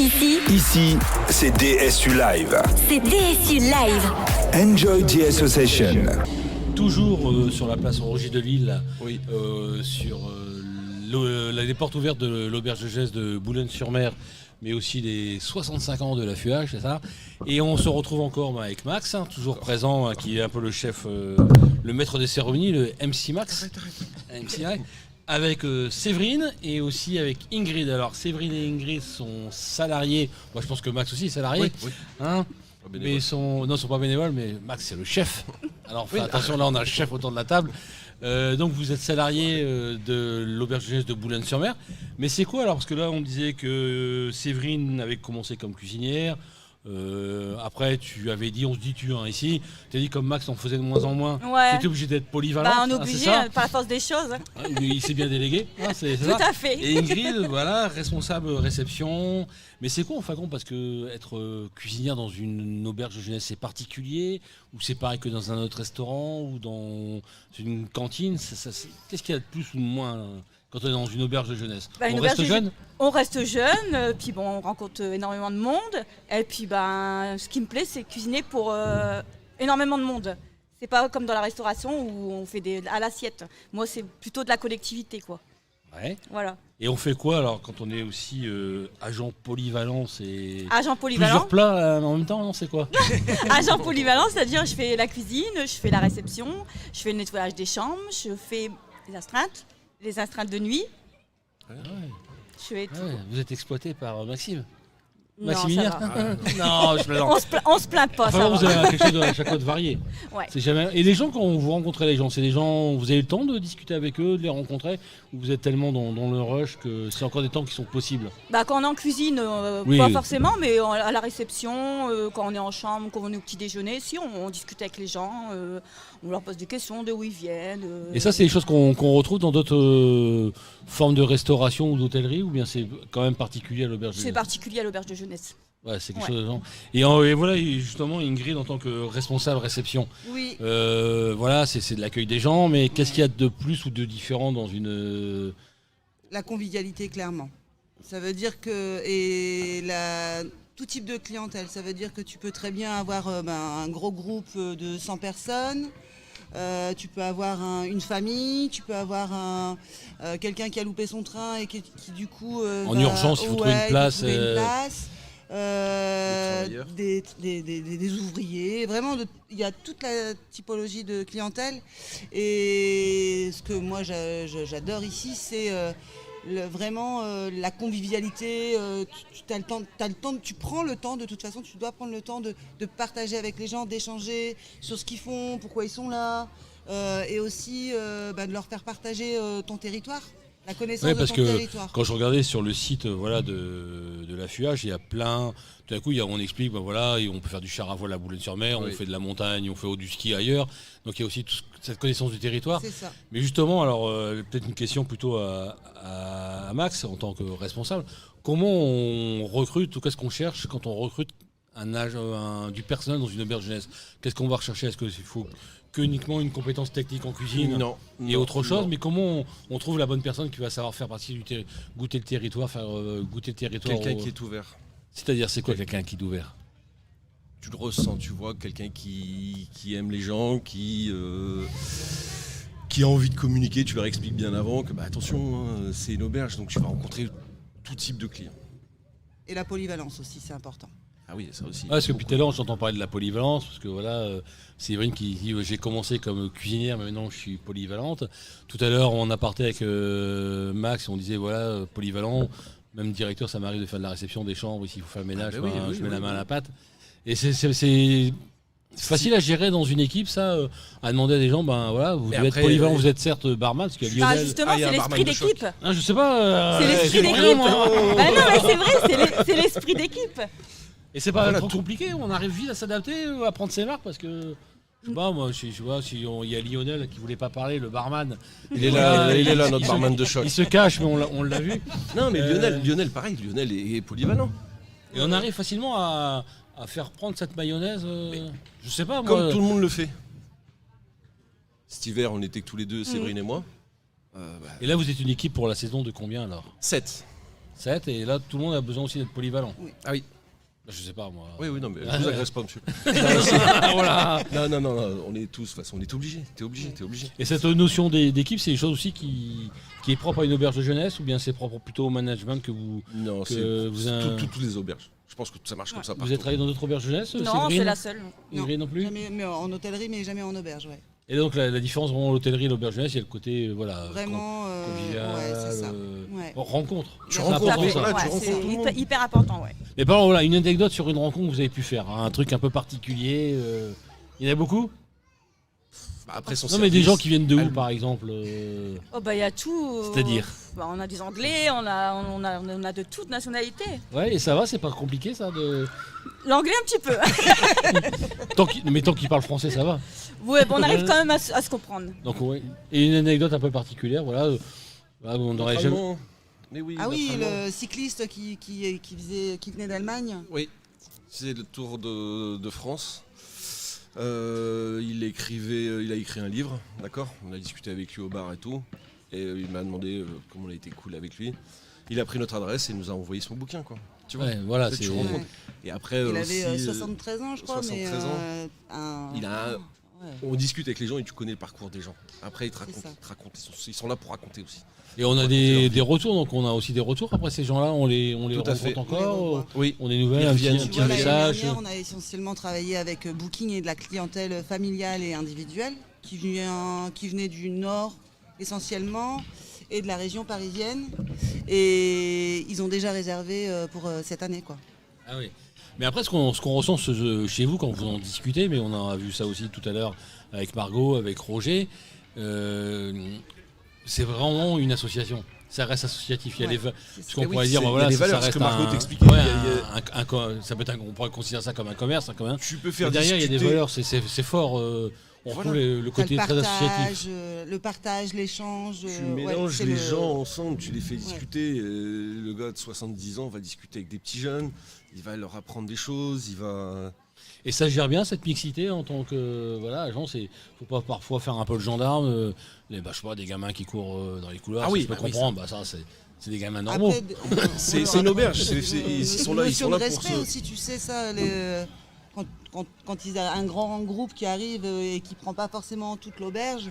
Ici, c'est DSU Live. C'est DSU Live. Enjoy the association. Toujours sur la place Roger de Lille, Oui. sur les portes ouvertes de l'auberge de jeunesse de Boulogne-sur-Mer, mais aussi les 65 ans de la FUH, c'est ça. Et on se retrouve encore avec Max, toujours présent, qui est un peu le chef, le maître des cérémonies, le MC Max. MC Max. Avec Séverine et aussi avec Ingrid. Alors Séverine et Ingrid sont salariés. Moi je pense que Max aussi est salarié. Oui. Hein, mais ils sont pas bénévoles, mais Max c'est le chef. Alors attention, là on a un chef autour de la table. Donc vous êtes salarié de l'auberge de jeunesse de Boulogne-sur-Mer. Mais c'est quoi alors? Parce que là on disait que Séverine avait commencé comme cuisinière. Après tu avais dit, on se dit tu ici, tu as dit comme Max on faisait de moins en moins, Ouais. tu étais obligé d'être polyvalent. On est obligé par la force des choses. Il s'est bien délégué, c'est Tout ça. à fait. Et Ingrid, voilà, responsable réception. Mais c'est quoi en fin de compte? Parce que être cuisinière dans une auberge de jeunesse, c'est particulier, ou c'est pareil que dans un autre restaurant, ou dans une cantine, qu'est-ce qu'il y a de plus ou de moins quand on est dans une auberge de jeunesse? On reste jeune? On reste jeune, puis bon, on rencontre énormément de monde. Et puis ce qui me plaît, c'est cuisiner pour énormément de monde. C'est pas comme dans la restauration où on fait à l'assiette. Moi, c'est plutôt de la collectivité, quoi. Ouais. Voilà. Et on fait quoi alors quand on est aussi agent polyvalent? C'est Agent polyvalent. plusieurs plats en même temps, non? C'est quoi? Agent polyvalent, c'est-à-dire je fais la cuisine, je fais la réception, je fais le nettoyage des chambres, je fais les astreintes de nuit. Ouais. Je fais tout. Ouais, vous êtes exploité par Maxime? Non, Maximilien? ça va. Non, je plaisante. On se plaint pas, Enfin, ça vous va. avez quelque chose à chaque fois de varié. Ouais. C'est jamais... Et les gens, quand vous rencontrez les gens, c'est des gens, vous avez le temps de discuter avec eux, de les rencontrer, ou vous êtes tellement dans le rush que c'est encore des temps qui sont possibles? Quand on est en cuisine, Oui. pas forcément, mais à la réception, quand on est en chambre, quand on est au petit déjeuner, si on discute avec les gens, on leur pose des questions de où ils viennent. Et ça, c'est des choses qu'on retrouve dans d'autres formes de restauration ou d'hôtellerie, ou bien c'est quand même particulier à l'auberge de C'est jeunesse? particulier à l'auberge de jeunesse. Ouais, c'est quelque Ouais. chose de genre. Et voilà, justement, Ingrid, en tant que responsable réception, Oui. voilà, c'est de l'accueil des gens, mais qu'est-ce qu'il y a de plus ou de différent dans une... La convivialité, clairement. Ça veut dire que tout type de clientèle, ça veut dire que tu peux très bien avoir un gros groupe de 100 personnes, tu peux avoir une famille, tu peux avoir quelqu'un qui a loupé son train et qui du coup... En urgence, il faut trouver une place. Des ouvriers, vraiment il y a toute la typologie de clientèle, et ce que moi j'adore ici, c'est vraiment la convivialité. Tu prends le temps, de toute façon tu dois prendre le temps de partager avec les gens, d'échanger sur ce qu'ils font, pourquoi ils sont là, et aussi de leur faire partager ton territoire. La connaissance de parce ton que territoire. quand je regardais sur le site voilà, de la FUH, il y a plein. Tout d'un coup, on explique, voilà, on peut faire du char à voile à Boulogne-sur-Mer, Oui. on fait de la montagne, on fait du ski ailleurs. Donc il y a aussi cette connaissance du territoire. C'est ça. Mais justement, alors peut-être une question plutôt à Max en tant que responsable. Comment on recrute ou qu'est-ce qu'on cherche quand on recrute du personnel dans une auberge jeunesse? Qu'est-ce qu'on va rechercher? Est-ce qu'il faut que uniquement une compétence technique en cuisine et autre chose? Mais comment on trouve la bonne personne qui va savoir faire partie goûter le territoire, faire goûter le territoire? Quelqu'un qui est ouvert. C'est-à-dire, c'est quoi quelqu'un qui est ouvert? Tu le ressens, tu vois, quelqu'un qui aime les gens, qui a envie de communiquer. Tu leur expliques bien avant que, attention, c'est une auberge, donc tu vas rencontrer tout type de clients. Et la polyvalence aussi, c'est important. Ah oui, ça aussi. Parce que depuis tout à l'heure, j'entends parler de la polyvalence, parce que voilà, Séverine qui dit j'ai commencé comme cuisinière, mais maintenant je suis polyvalente. Tout à l'heure, on a parté avec Max, on disait voilà, polyvalent, même directeur, ça m'arrive de faire de la réception des chambres, ici il faut faire le ménage, je mets la main à la pâte. Et c'est facile à gérer dans une équipe, ça, à demander à des gens, voilà, vous devez être polyvalent, vous êtes certes barman, parce qu'il y a Lionel. Justement, il y a c'est un l'esprit barman de choc. d'équipe. Je sais pas. C'est l'esprit j'ai d'équipe. rien, moi. Non, mais c'est vrai, c'est l'esprit d'équipe. Et c'est pas Voilà, trop compliqué, on arrive vite à s'adapter, à prendre ses marques, parce que je sais pas, moi, je vois, il y a Lionel qui voulait pas parler, le barman. Il est là, notre barman de choc. Il se cache, mais on l'a vu. Non, mais Lionel, pareil, Lionel est polyvalent. Et on arrive facilement à faire prendre cette mayonnaise. Je sais pas, moi. Comme tout le monde le fait. Cet hiver, on était que tous les deux, Séverine et moi. Et là, vous êtes une équipe pour la saison de combien alors? 7. 7, et là tout le monde a besoin aussi d'être polyvalent. Ah oui. Bah, je sais pas moi. Oui, non, mais je vous agresse pas, monsieur. Voilà. Non, on est tous, de toute façon, on est obligés. T'es obligé. Et cette notion d'équipe, c'est une chose aussi qui est propre à une auberge de jeunesse, ou bien c'est propre plutôt au management que vous. Non, que c'est vous toutes les auberges. Je pense que ça marche comme ça Vous partout. avez travaillé dans d'autres auberges de jeunesse, Non, Séverine c'est la seule. Ingrid non plus. Jamais, mais en hôtellerie, mais jamais en auberge, ouais. Et donc la différence vraiment l'hôtellerie et l'auberge de jeunesse, il y a le côté Vraiment, convivial, ouais, c'est ça. Ouais. rencontre. Tu C'est rencontres, important, ça. voilà, tu Ouais, rencontres tout le monde. c'est hyper important, ouais. Mais par exemple, voilà, une anecdote sur une rencontre que vous avez pu faire, hein, un truc un peu particulier. Il y en a beaucoup. Bah, après son Non, mais des service, gens qui viennent de où, elle- par exemple Oh bah il y a tout. C'est-à-dire On a des Anglais, on a de toutes nationalités. Ouais, et ça va, c'est pas compliqué ça de. L'anglais un petit peu. Mais tant qu'ils parlent français, ça va. Ouais, bon, on arrive quand même à se comprendre. Donc, ouais. Et une anecdote un peu particulière, voilà. On n'aurait jamais. Allemand. Mais oui, Ah oui, notre Allemand. le cycliste qui venait d'Allemagne. Oui, c'est le Tour de France. Il a écrit un livre, d'accord. On a discuté avec lui au bar et tout. Et il m'a demandé comment on a été cool avec lui. Il a pris notre adresse et nous a envoyé son bouquin, quoi. Tu vois. Ouais, voilà, Tu c'est. te rends compte. Et après Il aussi, avait 73 ans, je crois, 73 ans. Il a ouais. On discute avec les gens et tu connais le parcours des gens. Après, ils te C'est racontent, ça. ils sont là pour raconter aussi. Et on a raconter leur vie. des retours, donc on a aussi des retours. Après ces gens-là, on les Tout à fait. rencontre On les encore. revoit. Oui, On est nouvelles, Ils un petit, reviennent. un Tu petit vois, l'année message. dernière, on a essentiellement travaillé avec Booking et de la clientèle familiale et individuelle qui venait du Nord essentiellement et de la région parisienne. Et ils ont déjà réservé pour cette année, quoi. Ah oui. Mais après, ce qu'on ressent chez vous quand vous en discutez, mais on a vu ça aussi tout à l'heure avec Margot, avec Roger, c'est vraiment une association. Ça reste associatif. Il y a Ouais, les c'est ce qu'on Eh pourrait oui, dire, c'est- bah il y a voilà, des ça valeurs, ce reste que Margot un, t'expliquait, ouais, il y a- ça peut être on pourrait considérer ça comme un commerce, quand même. tu peux faire Mais derrière, il y a des discuter. valeurs, c'est fort. On retrouve Voilà. le côté T'as très associatif. le partage, l'échange. Tu ouais, mélanges c'est les le- gens ensemble, tu les fais discuter. Le gars de 70 ans va discuter avec des petits jeunes, il va leur apprendre des choses, il va. Et ça gère bien cette mixité en tant que agent. Faut pas parfois faire un peu le gendarme. Je sais pas, des gamins qui courent dans les couloirs. Ah ça, oui, je peux bah oui, comprendre. Ça, c'est des gamins normaux. Après, C'est une auberge, ils sont là, notion pour de respect ça. aussi, tu sais ça. Quand il y a un grand groupe qui arrive et qui prend pas forcément toute l'auberge,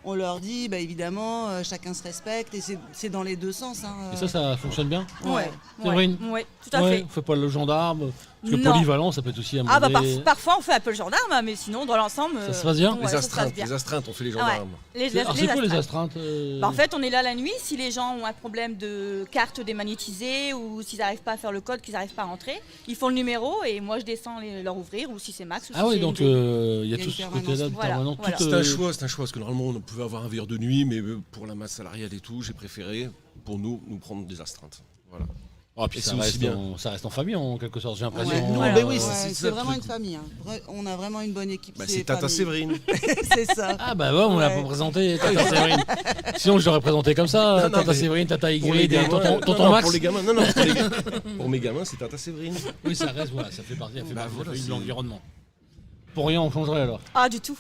on leur dit, bah, évidemment, chacun se respecte et c'est dans les deux sens. Hein. Et ça fonctionne bien. Ouais. Séverine Ouais, tout à Ouais, fait. on fait pas le gendarme. Parce que Non. polyvalent, ça peut être aussi un Ah bah mauvais- parfois on fait un peu le gendarme, mais sinon dans l'ensemble. Ça se passe bien ouais, ça se passe bien. Les astreintes, on fait les Ah gendarmes. Alors, c'est quoi les astreintes. astreintes Bah, en fait, on est là la nuit. Si les gens ont un problème de carte démagnétisée ou s'ils n'arrivent pas à faire le code, qu'ils n'arrivent pas à rentrer, ils font le numéro et moi je descends leur ouvrir ou si c'est Max. Ou Ah si ouais, c'est donc Ingrid. il y a Il y a tout une ce permanence. côté-là de Voilà, permanent. voilà. Tout, C'est un choix, parce que normalement on pouvait avoir un verre de nuit, mais pour la masse salariale et tout, j'ai préféré, pour nous prendre des astreintes. Voilà. Ah, puis Et ça c'est aussi reste, bien. ça reste en famille en quelque sorte, j'ai l'impression. Ouais, non, Voilà. mais oui, Ouais, c'est c'est ça le vraiment truc. une famille. Hein. On a vraiment une bonne équipe. Bah, c'est Tata famille. Séverine. C'est ça. Ah bah ouais, on l'a Ouais. pas présenté, Tata Séverine. Sinon je l'aurais présenté comme ça, Non, non, Tata mais Séverine, Tata Pour les Ingrid et gamins, tonton non, Max. pour les gamins, pour mes gamins, c'est Tata Séverine. Oui, ça reste, voilà, ça fait partie, Bah, ça voilà, fait de c'est- l'environnement. Pour rien, on changerait alors. Ah du tout.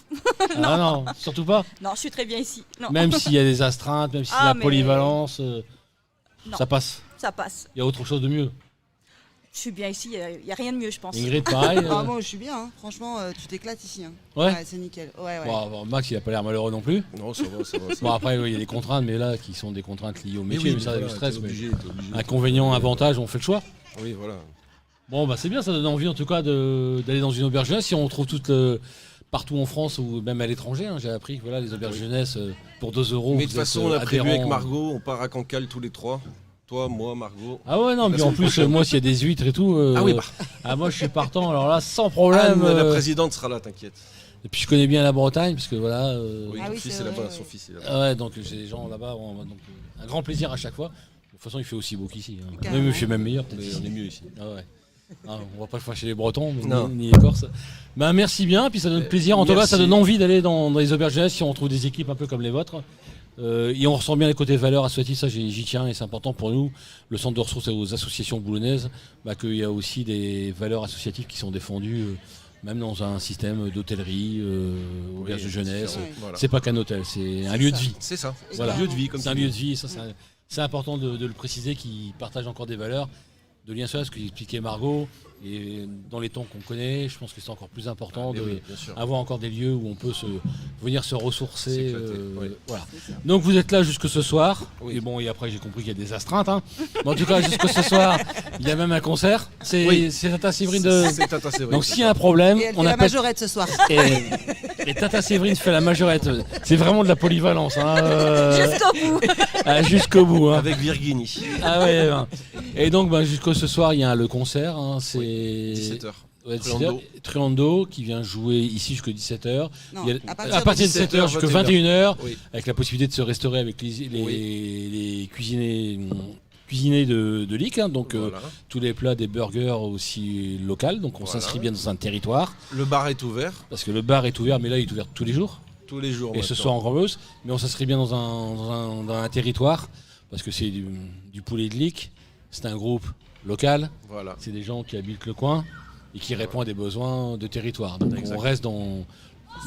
Ah non, surtout pas. Non, je suis très bien ici. Non, Même s'il y a des astreintes, même s'il y a Ah, la mais- polyvalence, Non. ça passe. ça passe. Il y a autre chose de mieux. Je suis bien ici. Il y a rien de mieux, je pense. Ingrid, pareil. Ah, moi, je suis bien. Hein. Franchement, tu t'éclates ici. Hein. Ouais. C'est nickel. Ouais, ouais. Bon, Max, il a pas l'air malheureux non plus. Non, ça va, ça va. Bon, après, oui, il y a des contraintes, mais là, qui sont des contraintes liées au métier, mais ça, le stress. t'es Mais obligé, t'es obligé. inconvénient, avantage, on fait le choix. Oui, voilà. Bon, bah c'est bien, ça donne envie en tout cas d'aller dans une auberge jeunesse. Si on trouve partout en France ou même à l'étranger, hein, j'ai appris que voilà, les auberges jeunesse pour 2 euros. Mais de toute vous êtes, façon, on a prévu adhérents. avec Margot, on part à Cancale tous les trois. Toi, moi, Margot. Ah ouais, non, mais La en semaine plus, prochaine. moi, s'il y a des huîtres et tout. Ah oui, bah. Ah, moi, je suis partant, alors là, sans problème. Anne, la présidente sera là, t'inquiète. Et puis, je connais bien la Bretagne, parce que voilà. Oui, Ah ton oui, fils c'est est là-bas, vrai, son ouais. fils est là-bas. Ah ouais, donc j'ai des gens là-bas. Donc, un grand plaisir à chaque fois. De toute façon, il fait aussi beau qu'ici. Hein. Carrément. Même il fait même meilleur, peut-être. Mais ici. on est mieux ici. Ah ouais. Ah, on va pas fâcher les Bretons, mais Non. ni les Corses. Ben, merci bien, puis ça donne plaisir. En tout cas, merci. ça donne envie d'aller dans les auberges jeunesse si on trouve des équipes un peu comme les vôtres. Et on ressent bien les côtés valeurs associatives, ça j'y tiens et c'est important pour nous. Le centre de ressources et aux associations boulonnaises, qu'il y a aussi des valeurs associatives qui sont défendues, même dans un système d'hôtellerie, auberge de jeunesse. différent. Voilà. C'est pas qu'un hôtel, c'est un lieu de vie. C'est ça. C'est Voilà. un lieu de vie, comme C'est un tu lieu dis. de vie, ça c'est important de le préciser, qu'ils partagent encore des valeurs de lien social, ce que expliquait Margot. Et dans les temps qu'on connaît, je pense que c'est encore plus important d'avoir encore des lieux où on peut venir se ressourcer. Voilà. Donc vous êtes là jusque ce soir. Oui. Et bon, et après j'ai compris qu'il y a des astreintes. Hein. Mais en tout cas, jusque ce soir, il y a même un concert. C'est Tata Séverine de. C'est Tata Séverine. Donc s'il y a un problème, Et elle fait on la appelle. majorette ce soir. Et Tata Séverine fait la majorette. C'est vraiment de la polyvalence. Hein. Jusqu'au bout. Jusqu'au bout. Hein. Avec Virginie. Ah ouais. Et donc jusqu'au ce soir, il y a le concert. Hein. C'est 17h. Ouais, Truando. Truando qui vient jouer ici jusqu'à 17h. Non, Il y a- à à partir de 17h jusqu'à 21h, Oui. avec la possibilité de se restaurer avec les cuisiniers de l'IC. Hein, donc Voilà. tous les plats, des burgers aussi locaux. Donc on Voilà. s'inscrit bien dans un territoire. Le bar est ouvert Parce que le bar est ouvert, mais là il est ouvert tous les jours. tous les jours. Et ce maintenant. soir en Grand'Meuse. Mais on s'inscrit bien dans un territoire. Parce que c'est du poulet de l'IC. C'est un groupe local. Voilà. C'est des gens qui habitent le coin et qui répondent à des besoins de territoire. Donc Exact. on reste dans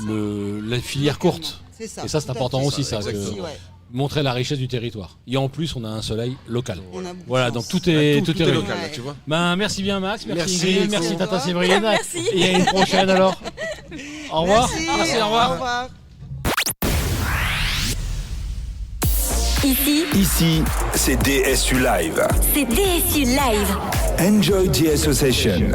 la filière courte. C'est ça. Et ça, c'est tout à important fait. aussi, ça, exactement. Aussi, ouais. Montrer la richesse du territoire. Et en plus, on a un soleil local. On a beaucoup Voilà, de donc chance. tout est, Tout est réuni. local, là, Ouais. tu vois. Ben, merci bien Max, merci Merci Ingrid, beaucoup. merci Tata Au revoir. Séverine. Merci. Et à une prochaine alors. Au revoir. Merci, au revoir. Au revoir. Ici, c'est DSU Live. C'est DSU Live. Enjoy the association.